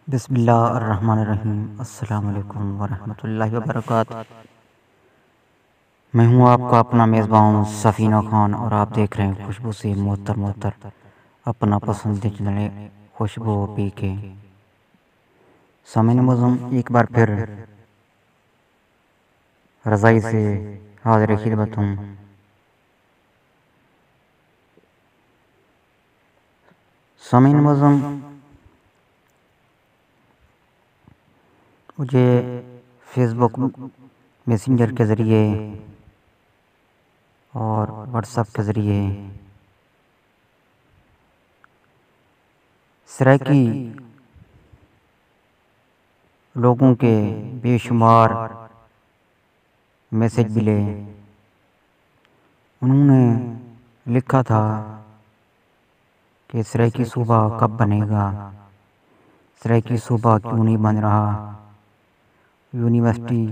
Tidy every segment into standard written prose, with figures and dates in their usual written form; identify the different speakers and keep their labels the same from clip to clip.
Speaker 1: بسم اللہ الرحمن الرحیم۔ السلام علیکم ورحمۃ اللہ وبرکاتہ۔ میں ہوں آپ کا اپنا میزبان سفینہ خان، اور آپ دیکھ رہے ہیں خوشبو سے معطر اپنا پسندیدہ چینل خوشبو پی کے۔ سامعین معظم، ایک بار پھر رضائی سے حاضر خدمت ہوں۔ سامعین معظم، مجھے فیس بک میسنجر کے ذریعے اور واٹس ایپ کے ذریعے سرائکی لوگوں کے بے شمار میسج ملے۔ انہوں نے لکھا تھا کہ سرائکی صوبہ کب بنے گا، سرائکی صوبہ کیوں نہیں بن رہا، یونیورسٹی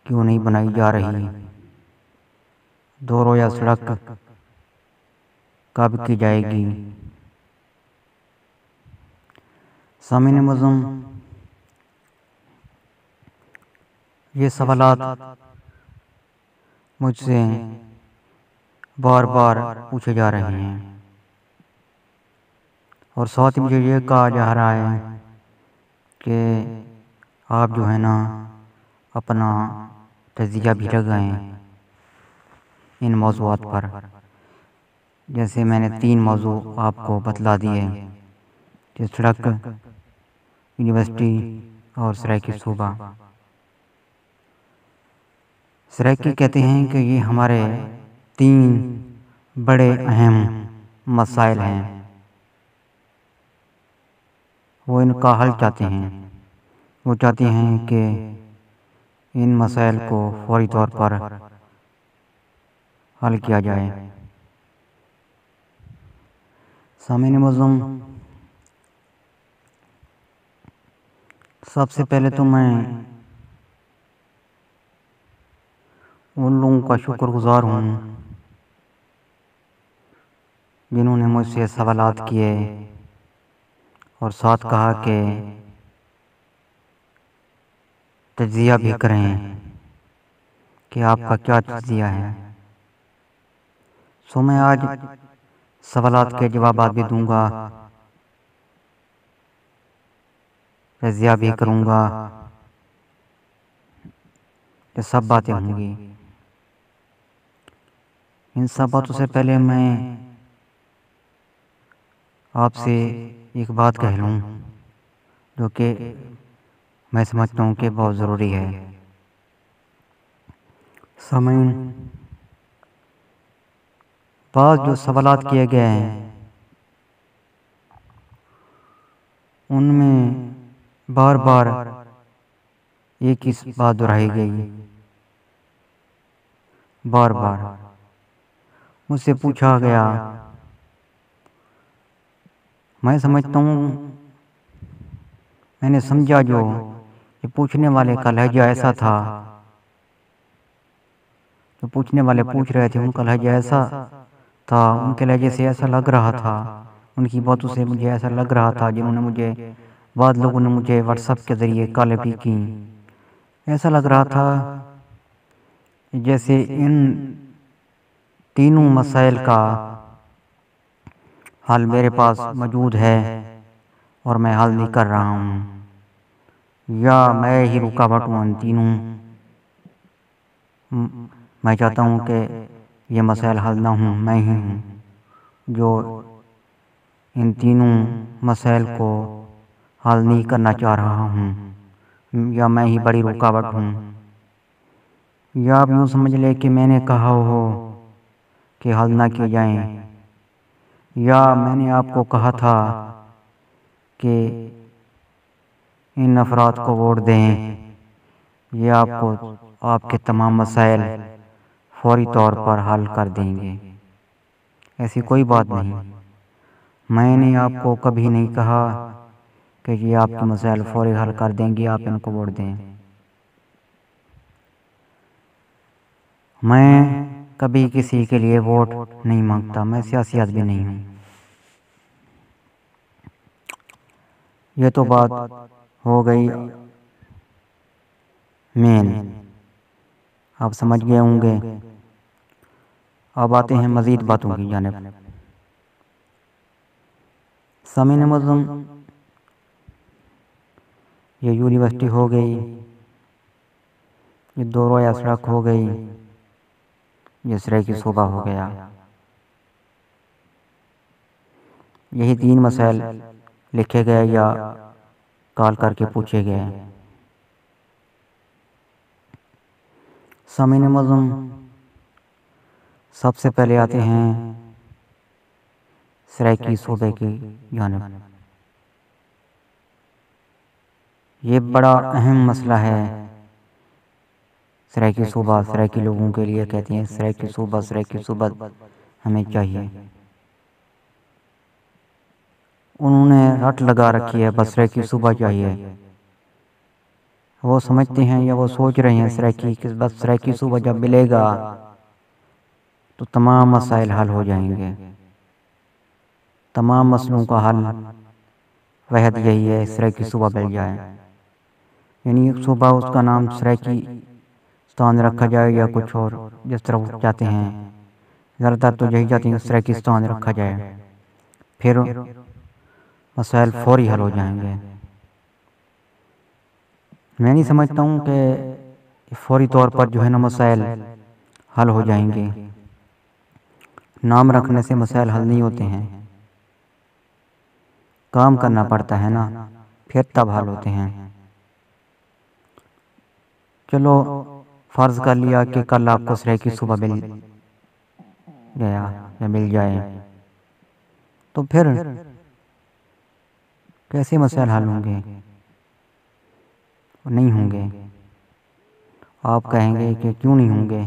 Speaker 1: کیوں نہیں بنائی جا رہی، دو رویہ سڑک کب کی جائے گی۔ سامعین معظم، یہ سوالات مجھ سے بار بار پوچھے جا رہے ہیں، اور ساتھ ہی مجھے یہ کہا جا رہا ہے کہ آپ جو ہے نا اپنا تجزیہ بھی لگائیں ان موضوعات پر۔ جیسے میں نے 3 موضوع آپ کو بتلا دیے کہ سڑک، یونیورسٹی اور سرائکی صوبہ۔ سرائکی کہتے ہیں کہ یہ ہمارے 3 بڑے اہم مسائل ہیں، وہ ان کا حل چاہتے ہیں۔ وہ چاہتے ہیں کہ ان مسائل کو فوری طور پر حل کیا جائے۔ سامعین معظم، سب سے پہلے تو میں ان لوگوں کا شکر گزار ہوں جنہوں نے مجھ سے سوالات کیے اور ساتھ کہا کہ تجزیہ بھی کریں کہ آپ کا کیا تجزیہ ہے۔ سو میں آج سوالات کے جوابات بھی دوں گا، تجزیہ بھی کروں گا، یہ سب باتیں ہوں گی۔ ان سب باتوں سے پہلے میں آپ سے ایک بات کہہ لوں جو کہ میں سمجھتا ہوں کہ بہت ضروری ہے۔ سامعین، بعض جو سوالات کیے گئے ہیں ان میں بار بار ایک ہی بات دہرائی گئی۔ بار بار مجھ سے پوچھا گیا، میں سمجھتا ہوں، میں نے سمجھا جو یہ پوچھنے والے کا لہجہ ایسا تھا، جو پوچھنے والے پوچھ رہے تھے ان کا لہجہ ایسا تھا، ان کے لہجے سے ایسا لگ رہا تھا، ان کی باتوں سے مجھے ایسا لگ رہا تھا، جنہوں نے مجھے بعض لوگوں نے مجھے واٹس ایپ کے ذریعے کالیں بھی کی، ایسا لگ رہا تھا جیسے ان تینوں مسائل کا حل میرے پاس موجود ہے اور میں حل نہیں کر رہا ہوں، یا میں ہی رکاوٹ ہوں ان تینوں۔ میں چاہتا ہوں کہ یہ مسائل حل نہ ہوں، میں ہی ہوں جو ان تینوں مسائل کو حل نہیں کرنا چاہ رہا ہوں، یا میں ہی بڑی رکاوٹ ہوں، یا آپ یوں سمجھ لے کہ میں نے کہا ہو کہ حل نہ کیے جائیں، یا میں نے آپ کو کہا تھا کہ ان افراد کو ووٹ دیں، یہ آپ کو آپ کے تمام مسائل فوری طور پر حل کر دیں گے۔ ایسی کوئی بات نہیں، میں نے آپ کو کبھی نہیں کہا کہ یہ آپ کے مسائل فوری حل کر دیں گے، آپ ان کو ووٹ دیں۔ میں کبھی کسی کے لیے ووٹ نہیں مانگتا، میں سیاسی آدمی نہیں ہوں۔ یہ تو بات ہو گئی مین، آپ سمجھ گئے ہوں گے۔ اب آتے ہیں مزید باتوں کی جانب۔ سامعین معظم، یہ یونیورسٹی ہو گئی، یہ دورہ یا سڑک ہو گئی، یہ سرائیکی صوبہ ہو گیا۔ یہی 3 مسائل لکھے گئے یا کال کر کے پوچھے گئے۔ سامعین معظم، سب سے پہلے آتے ہیں سرائیکی صوبے کی جانب۔ یہ بڑا اہم مسئلہ ہے۔ سرائیکی صوبہ سرائیکی لوگوں کے لیے کہتے ہیں سرائیکی صوبہ ہمیں چاہیے۔ انہوں نے رٹ لگا رکھی ہے بس سرائیکی صوبہ چاہیے۔ وہ سمجھتے ہیں یا وہ سوچ رہے ہیں کہ بس سرائیکی صوبہ جب ملے گا تو تمام مسائل حل ہو جائیں گے۔ تمام مسئلوں کا حل وحد یہی ہے، سرائیکی صوبہ مل جائے۔ یعنی ایک صوبہ، اس کا نام سرائیکی ستان رکھا جائے یا کچھ اور، جس طرح وہ چاہتے ہیں۔ زیادہ تر تو یہی چاہتے ہیں سرائیکی ستان رکھا جائے، پھر مسائل فوری حل ہو جائیں گے۔ میں نہیں سمجھتا ہوں کہ فوری طور پر جو ہے نا مسائل حل ہو جائیں گے۔ نام رکھنے سے مسائل حل نہیں ہوتے ہیں، کام کرنا پڑتا ہے نا، پھر تب حل ہوتے ہیں۔ چلو فرض کر لیا کہ کل آپ کو سرائیکی صوبہ مل گیا یا مل جائے، تو پھر کیسے مسائل حل ہوں گے؟ نہیں ہوں گے۔ آپ کہیں گے کہ کیوں نہیں ہوں گے؟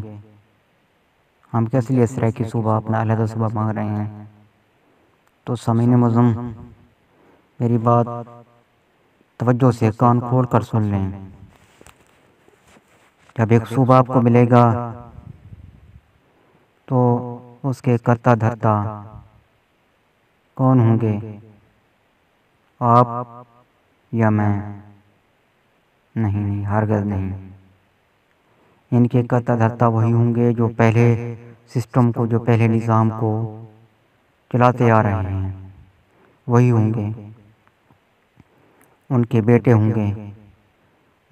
Speaker 1: ہم کس لیے سرائیکی صوبہ اپنا علیحدہ صوبہ مانگ رہے ہیں؟ تو سامعین معظم، میری بات توجہ سے کان کھول کر سن لیں۔ جب ایک صوبہ آپ کو ملے گا تو اس کے کرتا دھرتا کون ہوں گے؟ آپ یا میں؟ نہیں، ہرگز نہیں۔ ان کے کرتا دھرتا وہی ہوں گے جو پہلے سسٹم کو، جو پہلے نظام کو چلاتے آ رہے ہیں، وہی ہوں گے۔ ان کے بیٹے ہوں گے،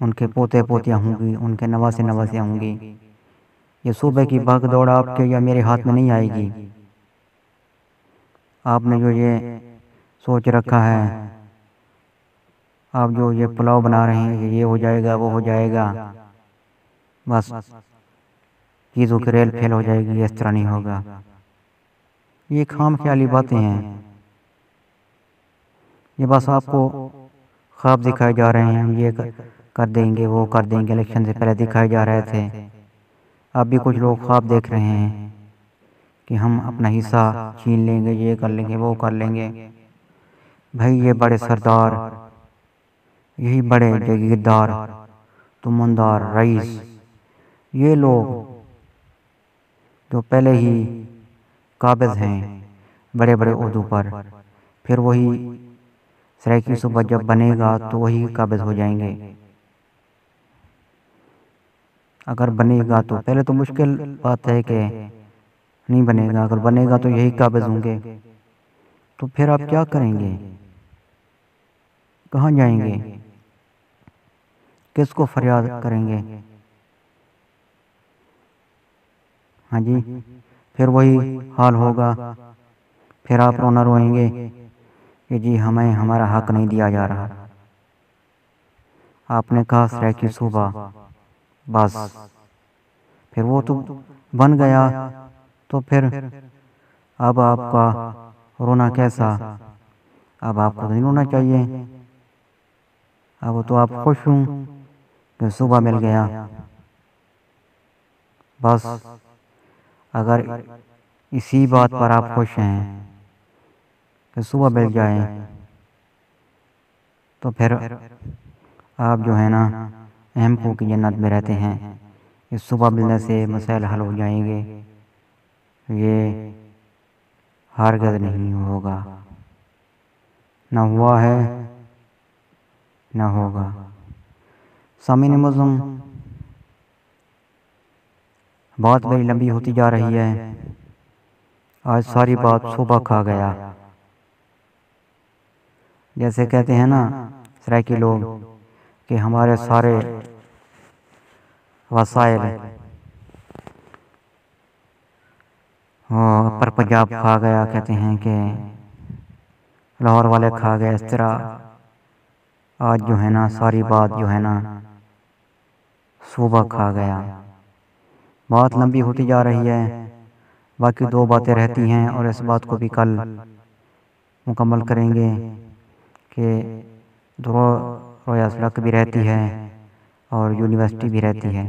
Speaker 1: ان کے پوتے پوتیاں ہوں گی، ان کے نواسے نواسیاں ہوں گی۔ یہ صوبے کی بھاگ دوڑ آپ کے یا میرے ہاتھ میں نہیں آئے گی۔ آپ نے جو یہ سوچ رکھا ہے، آپ جو یہ پلاؤ بنا رہے ہیں کہ یہ ہو جائے گا وہ ہو جائے گا، بس چیزوں کی ریل پھیل ہو جائے گی، اس طرح نہیں ہوگا۔ یہ خام خیالی باتیں ہیں، یہ بس آپ کو خواب دکھائے جا رہے ہیں، ہم یہ کر دیں گے وہ کر دیں گے۔ الیکشن سے پہلے دکھائے جا رہے تھے، اب بھی کچھ لوگ خواب دیکھ رہے ہیں کہ ہم اپنا حصہ چھین لیں گے، یہ کر لیں گے وہ کر لیں گے۔ بھائی یہ بڑے سردار، یہی بڑے جگیردار، تمندار، رئیس، یہ لوگ جو پہلے ہی قابض ہیں بڑے بڑے عہدوں پر، پھر وہی سرائیکی صوبہ جب بنے گا تو وہی قابض ہو جائیں گے۔ اگر بنے گا تو پہلے تو مشکل بات ہے کہ نہیں بنے گا، اگر بنے گا تو یہی قابض ہوں گے، تو پھر آپ کیا کریں گے؟ کہاں جائیں گے؟ کس کو فریاد کریں گے؟ ہاں جی، پھر وہی حال ہوگا، پھر آپ رونا روئیں گے کہ جی ہمیں ہمارا حق نہیں دیا جا رہا۔ آپ نے کہا سرائیکی صوبہ، بس پھر وہ تو بن گیا، تو پھر اب آپ کا رونا کیسا؟ اب آپ کو نہیں رونا چاہیے، اب تو آپ خوش ہوں کہ صوبہ مل گیا۔ بس اگر اسی بات پر آپ خوش ہیں کہ صوبہ مل جائے، تو پھر آپ جو ہے نا احمقوں کی جنت میں رہتے ہیں۔ اس صوبہ ملنے سے مسائل حل ہو جائیں گے، یہ ہرگز نہیں ہوگا، نہ ہوا ہے نہ ہوگا۔ سامعین معظم، بات بڑی لمبی ہوتی جا رہی ہے، آج ساری بات صوبہ کھا گیا۔ جیسے کہتے ہیں نا سرائیکی لوگ کہ ہمارے سارے وسائل وہ اپر پنجاب کھا گیا، کہتے ہیں کہ لاہور والے کھا گئے، اس طرح آج جو ہے نا ساری بات جو ہے نا صوبہ کھا گیا۔ بات لمبی ہوتی جا رہی ہے، باقی دو باتیں رہتی ہیں اور اس بات کو بھی کل مکمل کریں گے کہ رویا سڑک بھی رہتی ہے اور یونیورسٹی بھی رہتی ہے۔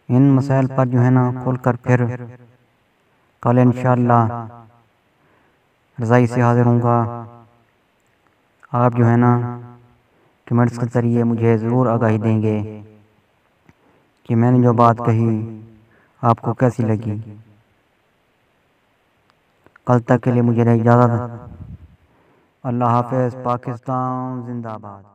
Speaker 1: ان مسائل پر جو ہے نا کھل کر پھر کل انشاءاللہ رضائی سے حاضر ہوں گا۔ آپ جو ہے نا کمنٹس کے ذریعے مجھے ضرور آگاہی دیں گے کہ میں نے جو بات کہی آپ کو کیسی لگی۔ کل تک کے لیے مجھے اجازت۔ اللہ حافظ۔ پاکستان زندہ باد۔